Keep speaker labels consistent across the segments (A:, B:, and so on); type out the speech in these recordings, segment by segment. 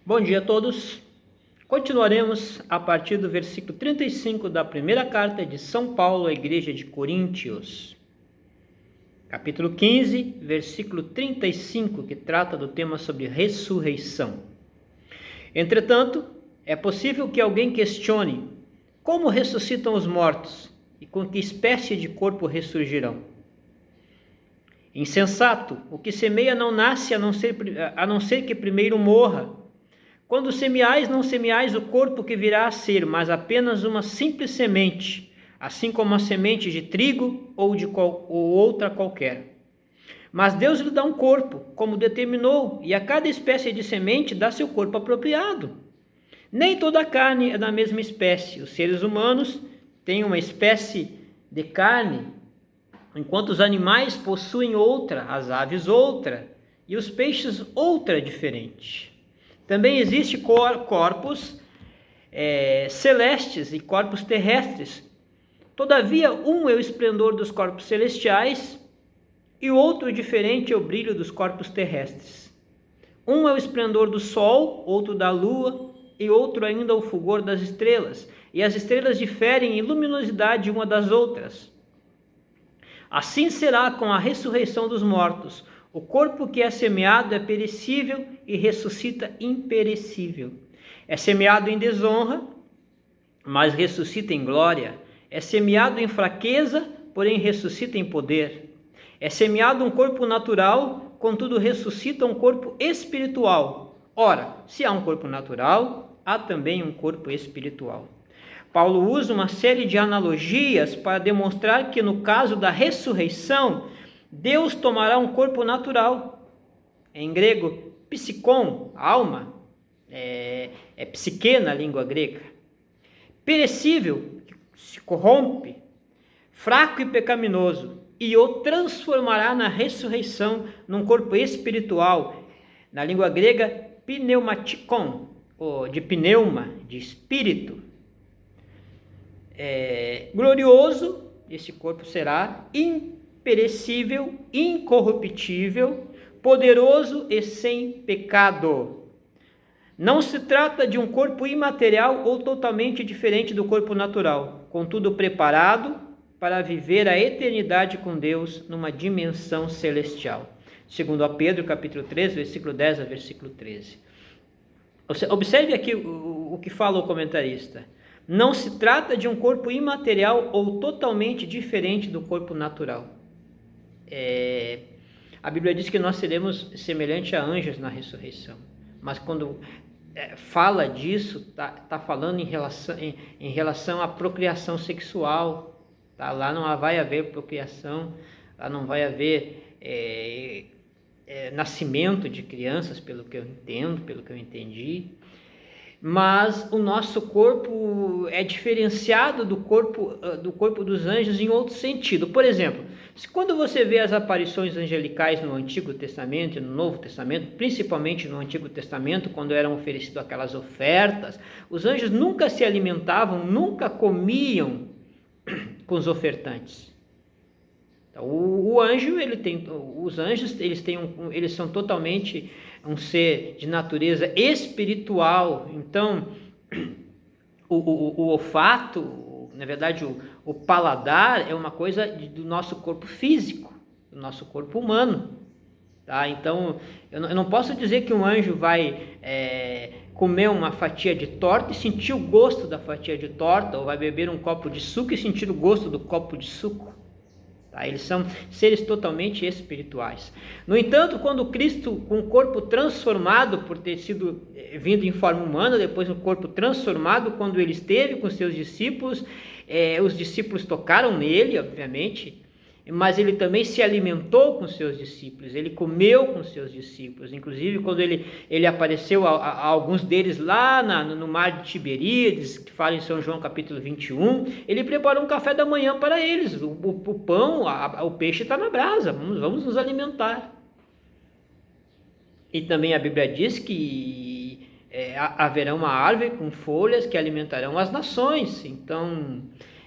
A: Bom dia a todos. Continuaremos a partir do versículo 35 da primeira carta de São Paulo à Igreja de Coríntios. Capítulo 15, versículo 35, que trata do tema sobre ressurreição. Entretanto, é possível que alguém questione como ressuscitam os mortos e com que espécie de corpo ressurgirão. Insensato, o que semeia não nasce a não ser que primeiro morra. Quando semeais, não semeais o corpo que virá a ser, mas apenas uma simples semente, assim como a semente de trigo ou outra qualquer. Mas Deus lhe dá um corpo, como determinou, e a cada espécie de semente dá seu corpo apropriado. Nem toda a carne é da mesma espécie. Os seres humanos têm uma espécie de carne, enquanto os animais possuem outra, as aves outra, e os peixes outra diferente. Também existem corpos celestes e corpos terrestres. Todavia, um é o esplendor dos corpos celestiais e o outro diferente é o brilho dos corpos terrestres. Um é o esplendor do sol, outro da lua e outro ainda o fulgor das estrelas. E as estrelas diferem em luminosidade uma das outras. Assim será com a ressurreição dos mortos. O corpo que é semeado é perecível e ressuscita imperecível. É semeado em desonra, mas ressuscita em glória. É semeado em fraqueza, porém ressuscita em poder. É semeado um corpo natural, contudo ressuscita um corpo espiritual. Ora, se há um corpo natural, há também um corpo espiritual. Paulo usa uma série de analogias para demonstrar que no caso da ressurreição, Deus tomará um corpo natural. Em grego, psikon, alma, é psique na língua grega. Perecível, se corrompe, fraco e pecaminoso, e o transformará na ressurreição num corpo espiritual. Na língua grega, pneumatikon, de pneuma, de espírito. Glorioso, esse corpo será imperecível, incorruptível, poderoso e sem pecado. Não se trata de um corpo imaterial ou totalmente diferente do corpo natural, contudo preparado para viver a eternidade com Deus numa dimensão celestial. Segundo a Pedro, capítulo 3, versículo 10 a versículo 13. Observe aqui o que fala o comentarista. Não se trata de um corpo imaterial ou totalmente diferente do corpo natural. A Bíblia diz que nós seremos semelhantes a anjos na ressurreição. Mas quando fala disso, está falando em relação à procriação sexual. Tá? Lá não vai haver procriação, lá não vai haver nascimento de crianças, pelo que eu entendo, pelo que eu entendi. Mas o nosso corpo é diferenciado do corpo dos anjos em outro sentido. Por exemplo, quando você vê as aparições angelicais no Antigo Testamento e no Novo Testamento, principalmente no Antigo Testamento, quando eram oferecidas aquelas ofertas, os anjos nunca se alimentavam, nunca comiam com os ofertantes. Então, os anjos eles são totalmente um ser de natureza espiritual. Então, o olfato, na verdade, o paladar é uma coisa do nosso corpo físico, do nosso corpo humano. Tá? Então, eu não posso dizer que um anjo vai comer uma fatia de torta e sentir o gosto da fatia de torta, ou vai beber um copo de suco e sentir o gosto do copo de suco. Tá? Eles são seres totalmente espirituais. No entanto, quando Cristo, com o corpo transformado por ter sido vindo em forma humana, depois um corpo transformado, quando ele esteve com seus discípulos, os discípulos tocaram nele, obviamente, mas ele também se alimentou com seus discípulos, ele comeu com seus discípulos. Inclusive, quando ele apareceu a alguns deles lá no mar de Tiberíades, que fala em São João capítulo 21, ele preparou um café da manhã para eles. O pão, o peixe está na brasa, vamos nos alimentar. E também a Bíblia diz que haverá uma árvore com folhas que alimentarão as nações. Então,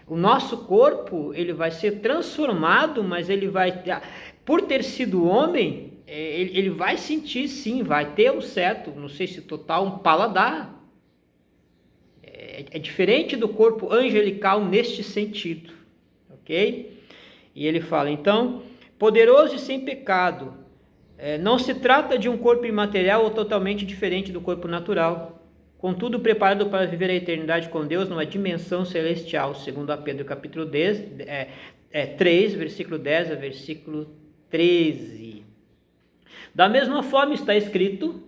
A: o nosso corpo ele vai ser transformado, mas ele vai, por ter sido homem, ele vai sentir sim, vai ter um certo, não sei se total, um paladar. É diferente do corpo angelical neste sentido, ok? E ele fala, então, poderoso e sem pecado, não se trata de um corpo imaterial ou totalmente diferente do corpo natural, contudo preparado para viver a eternidade com Deus numa dimensão celestial, segundo a Pedro capítulo 3, versículo 10 a versículo 13. Da mesma forma está escrito,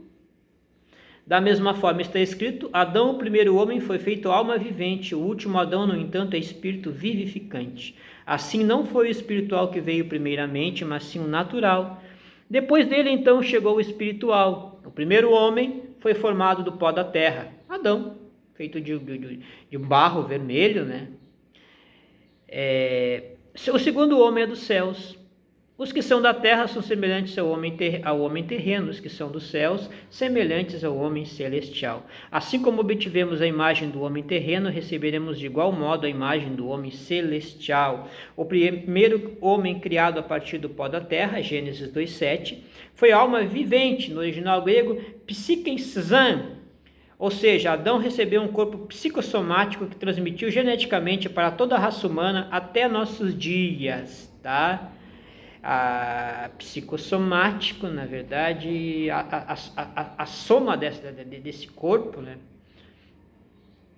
A: Adão, o primeiro homem, foi feito alma vivente, o último Adão, no entanto, é espírito vivificante. Assim não foi o espiritual que veio primeiramente, mas sim o natural. Depois dele, então, chegou o espiritual. O primeiro homem foi formado do pó da terra, Adão, feito de barro vermelho, né? O segundo homem é dos céus. Os que são da terra são semelhantes ao homem terreno, os que são dos céus, semelhantes ao homem celestial. Assim como obtivemos a imagem do homem terreno, receberemos de igual modo a imagem do homem celestial. O primeiro homem criado a partir do pó da terra, Gênesis 2:7, foi alma vivente, no original grego, psikensan, ou seja, Adão recebeu um corpo psicossomático que transmitiu geneticamente para toda a raça humana até nossos dias, tá? Psicossomático, na verdade, a soma desse corpo, né,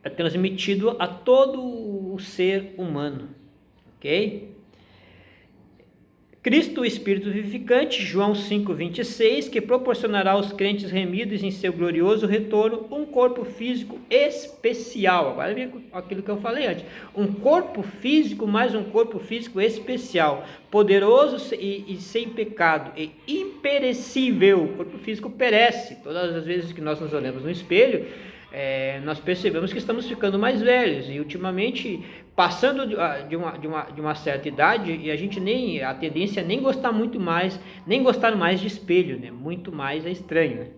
A: é transmitido a todo o ser humano, ok? Cristo, o Espírito vivificante, João 5:26, que proporcionará aos crentes remidos em seu glorioso retorno um corpo físico especial. Agora vem aquilo que eu falei antes. Um corpo físico mais um corpo físico especial, poderoso e sem pecado, e imperecível. O corpo físico perece. Todas as vezes que nós nos olhamos no espelho, nós percebemos que estamos ficando mais velhos e ultimamente passando de uma certa idade, e a tendência é nem gostar mais de espelho, né? Muito mais é estranho, né?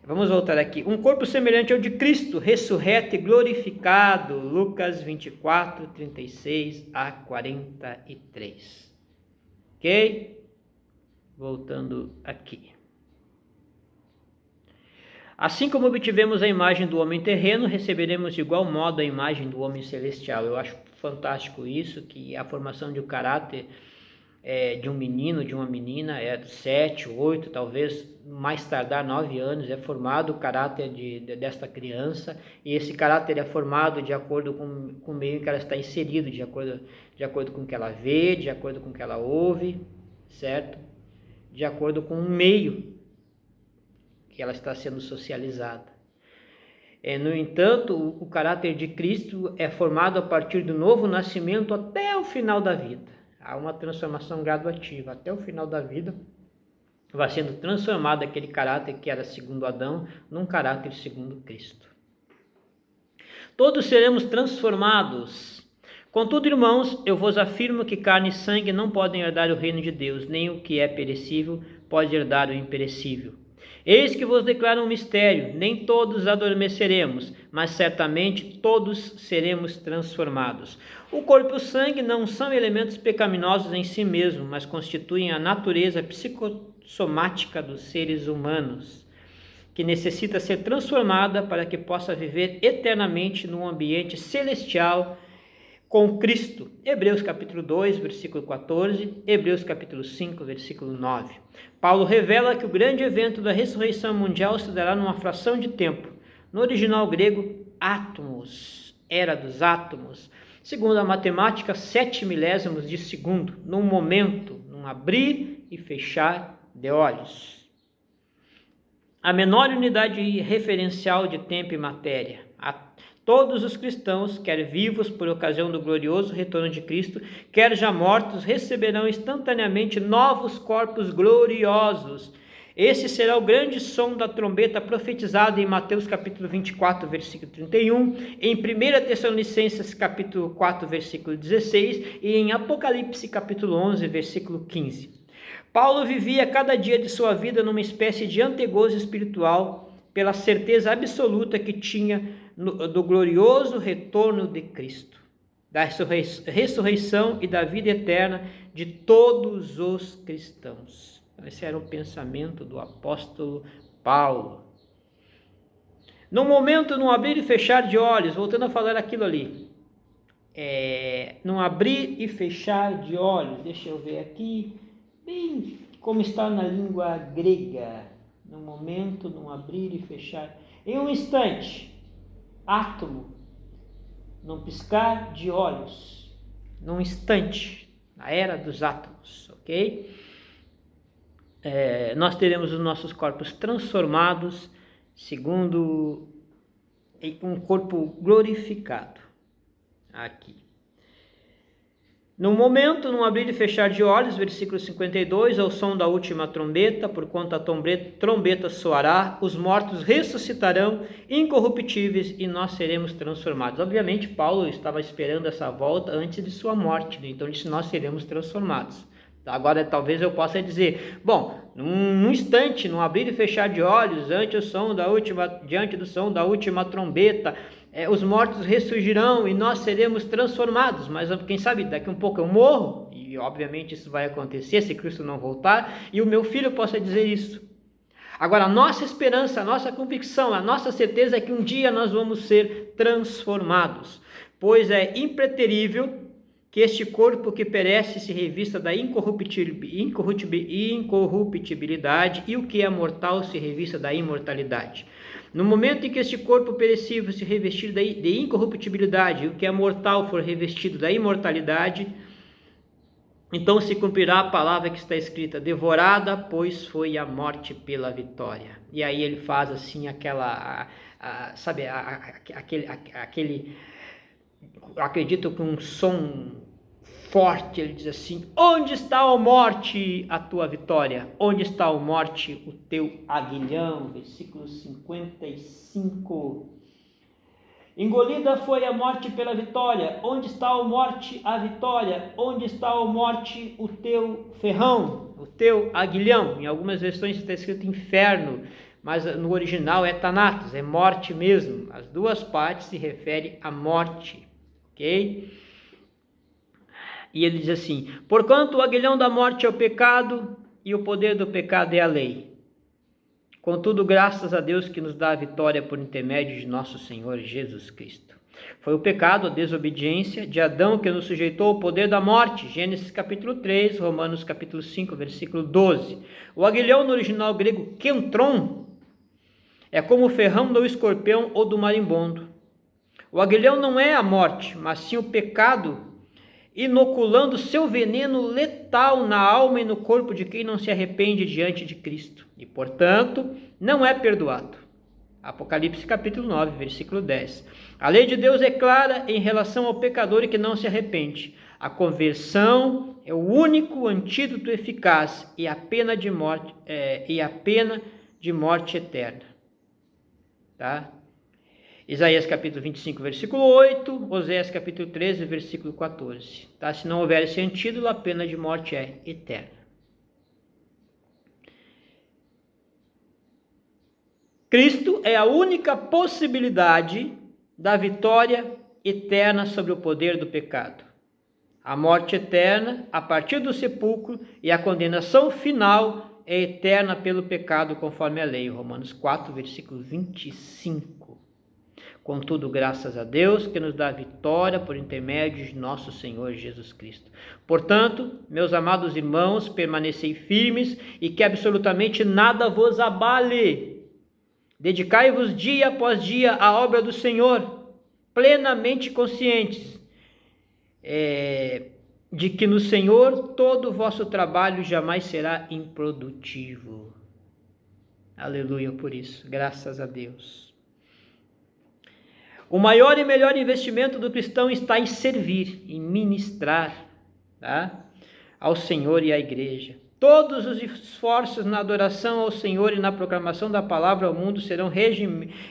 A: Vamos voltar aqui. Um corpo semelhante ao de Cristo, ressurreto e glorificado, Lucas 24, 36 a 43. Ok? Voltando aqui. Assim como obtivemos a imagem do homem terreno, receberemos de igual modo a imagem do homem celestial. Eu acho fantástico isso, que a formação de um caráter de um menino, de uma menina, 7, 8, talvez mais tardar 9 anos, é formado o caráter desta criança, e esse caráter é formado de acordo com o meio em que ela está inserido, de acordo com o que ela vê, de acordo com o que ela ouve, certo? De acordo com o meio que ela está sendo socializada. No entanto, o caráter de Cristo é formado a partir do novo nascimento até o final da vida. Há uma transformação gradativa. Até o final da vida vai sendo transformado aquele caráter que era segundo Adão num caráter segundo Cristo. Todos seremos transformados. Contudo, irmãos, eu vos afirmo que carne e sangue não podem herdar o reino de Deus, nem o que é perecível pode herdar o imperecível. Eis que vos declaro um mistério, nem todos adormeceremos, mas certamente todos seremos transformados. O corpo e o sangue não são elementos pecaminosos em si mesmos, mas constituem a natureza psicossomática dos seres humanos, que necessita ser transformada para que possa viver eternamente num ambiente celestial com Cristo. Hebreus capítulo 2, versículo 14, Hebreus capítulo 5, versículo 9. Paulo revela que o grande evento da ressurreição mundial se dará numa fração de tempo. No original grego, átomos, era dos átomos. Segundo a matemática, 7 milésimos de segundo, num momento, num abrir e fechar de olhos. A menor unidade referencial de tempo e matéria. Todos os cristãos, quer vivos por ocasião do glorioso retorno de Cristo, quer já mortos, receberão instantaneamente novos corpos gloriosos. Esse será o grande som da trombeta profetizada em Mateus capítulo 24, versículo 31, em 1 Tessalonicenses capítulo 4, versículo 16 e em Apocalipse capítulo 11, versículo 15. Paulo vivia cada dia de sua vida numa espécie de antegozo espiritual, pela certeza absoluta que tinha do glorioso retorno de Cristo, da ressurreição e da vida eterna de todos os cristãos. Esse era o pensamento do apóstolo Paulo. No momento, num abrir e fechar de olhos, voltando a falar aquilo ali, num abrir e fechar de olhos, deixa eu ver aqui, bem como está na língua grega, no momento, num abrir e fechar, em um instante, átomo, num piscar de olhos, num instante, na era dos átomos, ok? Nós teremos os nossos corpos transformados segundo um corpo glorificado aqui. No momento, num abrir e fechar de olhos, versículo 52, ao som da última trombeta, porquanto a trombeta soará, os mortos ressuscitarão incorruptíveis e nós seremos transformados. Obviamente, Paulo estava esperando essa volta antes de sua morte, né? Então ele disse, nós seremos transformados. Agora, talvez eu possa dizer, bom, num instante, num abrir e fechar de olhos, diante do som da última trombeta, os mortos ressurgirão e nós seremos transformados, mas quem sabe daqui um pouco eu morro, e obviamente isso vai acontecer se Cristo não voltar, e o meu filho possa dizer isso. Agora, a nossa esperança, a nossa convicção, a nossa certeza é que um dia nós vamos ser transformados, pois é impreterível que este corpo que perece se revista da incorruptibilidade e o que é mortal se revista da imortalidade. No momento em que este corpo perecível se revestir de incorruptibilidade e o que é mortal for revestido da imortalidade, então se cumprirá a palavra que está escrita, devorada, pois foi a morte pela vitória. E aí ele faz assim aquele acredito que um som forte, ele diz assim, onde está, ó morte, a tua vitória? Onde está, ó morte, o teu aguilhão? Versículo 55. Engolida foi a morte pela vitória. Onde está, ó morte, a vitória? Onde está, ó morte, o teu ferrão, o teu aguilhão? Em algumas versões está escrito inferno, mas no original é Thanatos, é morte mesmo. As duas partes se referem à morte, ok? E ele diz assim, porquanto o aguilhão da morte é o pecado e o poder do pecado é a lei. Contudo, graças a Deus que nos dá a vitória por intermédio de nosso Senhor Jesus Cristo. Foi o pecado, a desobediência de Adão que nos sujeitou ao poder da morte. Gênesis capítulo 3, Romanos capítulo 5, versículo 12. O aguilhão no original grego kentron é como o ferrão do escorpião ou do marimbondo. O aguilhão não é a morte, mas sim o pecado, inoculando seu veneno letal na alma e no corpo de quem não se arrepende diante de Cristo e, portanto, não é perdoado. Apocalipse capítulo 9, versículo 10. A lei de Deus é clara em relação ao pecador que não se arrepende. A conversão é o único antídoto eficaz e a pena de morte eterna. Tá? Isaías capítulo 25, versículo 8, Oséias capítulo 13, versículo 14. Tá? Se não houver esse antídoto, a pena de morte é eterna. Cristo é a única possibilidade da vitória eterna sobre o poder do pecado. A morte eterna, a partir do sepulcro, e a condenação final é eterna pelo pecado, conforme a lei. Romanos 4, versículo 25. Contudo, graças a Deus que nos dá a vitória por intermédio de nosso Senhor Jesus Cristo. Portanto, meus amados irmãos, permanecei firmes e que absolutamente nada vos abale. Dedicai-vos dia após dia à obra do Senhor, plenamente conscientes de que no Senhor todo o vosso trabalho jamais será improdutivo. Aleluia por isso, graças a Deus. O maior e melhor investimento do cristão está em servir, em ministrar, tá? Ao Senhor e à igreja. Todos os esforços na adoração ao Senhor e na proclamação da palavra ao mundo serão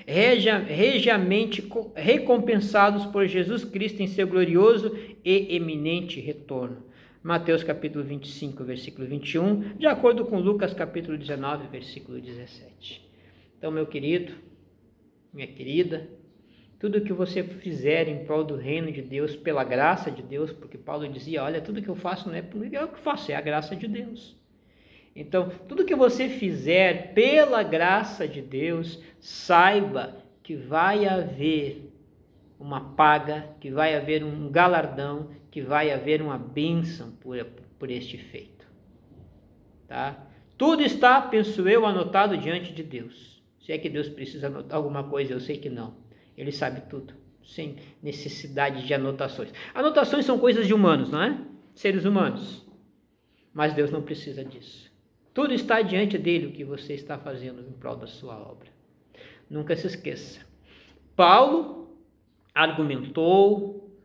A: regiamente recompensados por Jesus Cristo em seu glorioso e eminente retorno. Mateus capítulo 25, versículo 21, de acordo com Lucas capítulo 19, versículo 17. Então, meu querido, minha querida, tudo que você fizer em prol do reino de Deus, pela graça de Deus, porque Paulo dizia, olha, tudo que eu faço não é o que eu faço, é a graça de Deus. Então, tudo que você fizer pela graça de Deus, saiba que vai haver uma paga, que vai haver um galardão, que vai haver uma bênção por este feito. Tá? Tudo está, penso eu, anotado diante de Deus. Se é que Deus precisa anotar alguma coisa, eu sei que não. Ele sabe tudo, sem necessidade de anotações. Anotações são coisas de humanos, não é? Seres humanos. Mas Deus não precisa disso. Tudo está diante dele, o que você está fazendo em prol da sua obra. Nunca se esqueça. Paulo argumentou,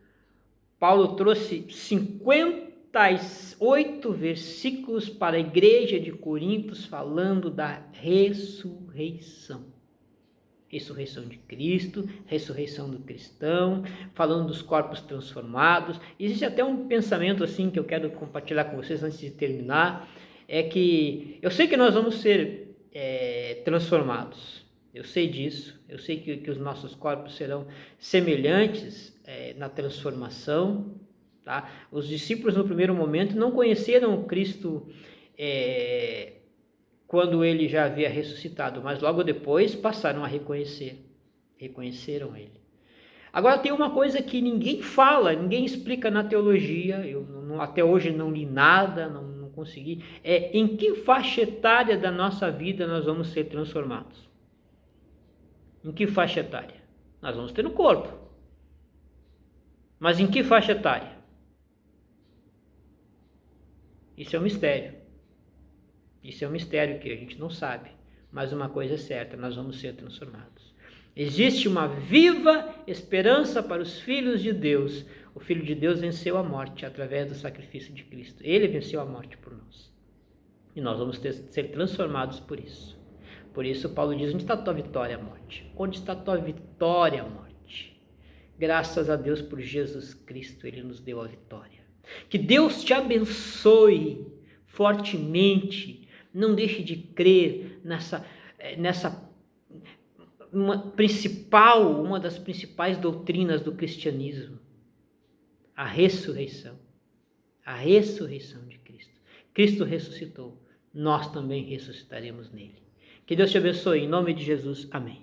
A: Paulo trouxe 58 versículos para a igreja de Corinto falando da ressurreição. Ressurreição de Cristo, ressurreição do cristão, falando dos corpos transformados. Existe até um pensamento assim que eu quero compartilhar com vocês antes de terminar, é que eu sei que nós vamos ser transformados, eu sei disso, eu sei que os nossos corpos serão semelhantes na transformação, tá? Os discípulos no primeiro momento não conheceram Cristo quando ele já havia ressuscitado, mas logo depois passaram a reconheceram ele. Agora tem uma coisa que ninguém fala, ninguém explica na teologia, eu até hoje não li nada, não consegui, em que faixa etária da nossa vida nós vamos ser transformados. Em que faixa etária? Nós vamos ter no corpo. Mas em que faixa etária? Isso é um mistério. Isso é um mistério que a gente não sabe. Mas uma coisa é certa, nós vamos ser transformados. Existe uma viva esperança para os filhos de Deus. O Filho de Deus venceu a morte através do sacrifício de Cristo. Ele venceu a morte por nós. E nós vamos ser transformados por isso. Por isso Paulo diz, onde está a tua vitória, morte? Onde está a tua vitória, morte? Graças a Deus por Jesus Cristo, Ele nos deu a vitória. Que Deus te abençoe fortemente. Não deixe de crer nessa uma das principais doutrinas do cristianismo. A ressurreição de Cristo. Cristo ressuscitou, nós também ressuscitaremos nele. Que Deus te abençoe, em nome de Jesus, amém.